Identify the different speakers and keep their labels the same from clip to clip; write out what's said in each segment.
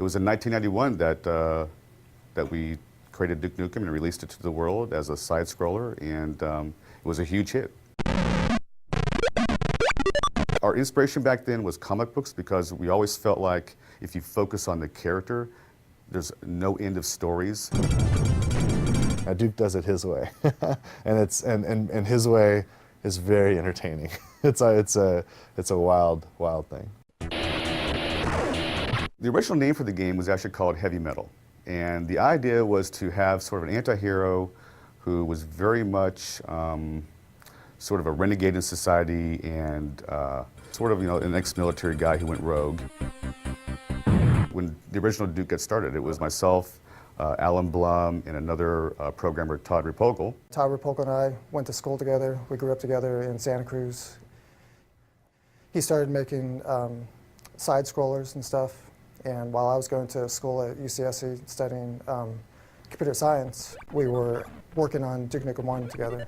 Speaker 1: was in 1991 that we created Duke Nukem and released it to the world as a side-scroller, and it was a huge hit. Our inspiration back then was comic books because we always felt like if you focus on the character, there's no end of stories.
Speaker 2: Duke does it his way, and his way is very entertaining. It's a wild thing.
Speaker 1: The original name for the game was actually called Heavy Metal, and the idea was to have sort of an anti-hero who was very much sort of a renegade in society and sort of, an ex-military guy who went rogue. When the original Duke got started, it was myself, Alan Blum, and another programmer, Todd Repogel.
Speaker 3: Todd Repogel and I went to school together. We grew up together in Santa Cruz. He started making side-scrollers and stuff, and while I was going to school at UCSC studying computer science, we were working on Duke Nukem 1 together.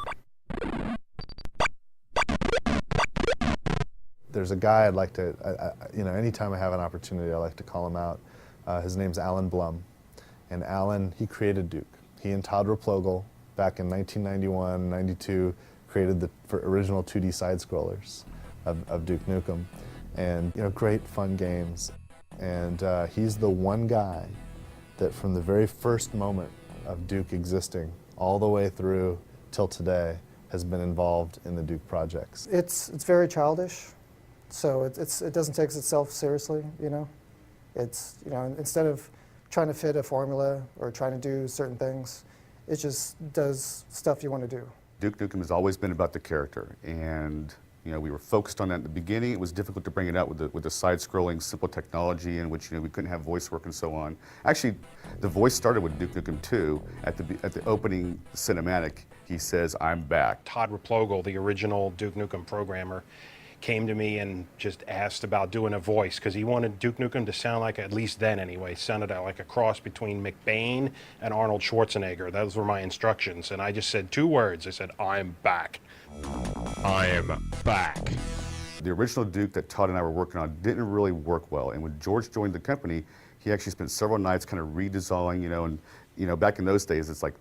Speaker 2: There's a guy I'd like to, anytime I have an opportunity, I like to call him out. His name's Alan Blum. And Alan, he created Duke. He and Todd Repogel, back in 1991, 92, created the original 2D side-scrollers of Duke Nukem. And, great fun games. And he's the one guy that from the very first moment of Duke existing, all the way through till today, has been involved in the Duke projects.
Speaker 3: It's very childish. So it doesn't take itself seriously, It's, instead of trying to fit a formula or trying to do certain things, it just does stuff you want to do.
Speaker 1: Duke Nukem has always been about the character, and we were focused on that at the beginning. It was difficult to bring it out with the side-scrolling simple technology in which we couldn't have voice work and so on. Actually, the voice started with Duke Nukem 2. At the opening cinematic, he says, "I'm back."
Speaker 4: Todd Repogel, the original Duke Nukem programmer, came to me and just asked about doing a voice because he wanted Duke Nukem to sound like, at least then anyway, sounded like a cross between McBain and Arnold Schwarzenegger. Those were my instructions, and I just said 2 words. I said, "I'm back." I am back.
Speaker 1: The original Duke that Todd and I were working on didn't really work well, and when George joined the company, he actually spent several nights kind of redesigning, and back in those days, it's like,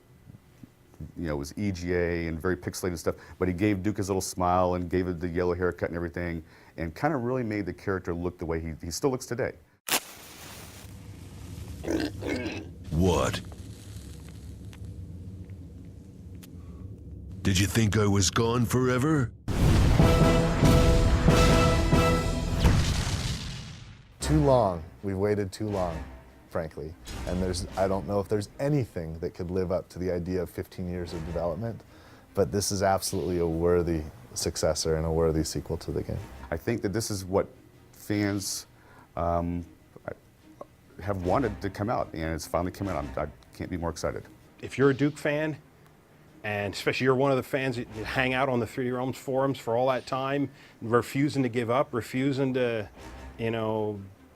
Speaker 1: it was EGA and very pixelated stuff, but he gave Duke his little smile and gave it the yellow haircut and everything, and kind of really made the character look the way he still looks today.
Speaker 5: What? Did you think I was gone forever?
Speaker 2: Too long. We've waited too long, frankly. And I don't know if there's anything that could live up to the idea of 15 years of development, but this is absolutely a worthy successor and a worthy sequel to the game.
Speaker 1: I think that this is what fans have wanted to come out, and it's finally come out. I can't be more excited.
Speaker 4: If you're a Duke fan, and especially you're one of the fans that hang out on the 3D Realms forums for all that time, refusing to give up, refusing to,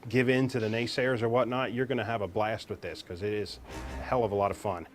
Speaker 4: give in to the naysayers or whatnot, you're going to have a blast with this because it is a hell of a lot of fun.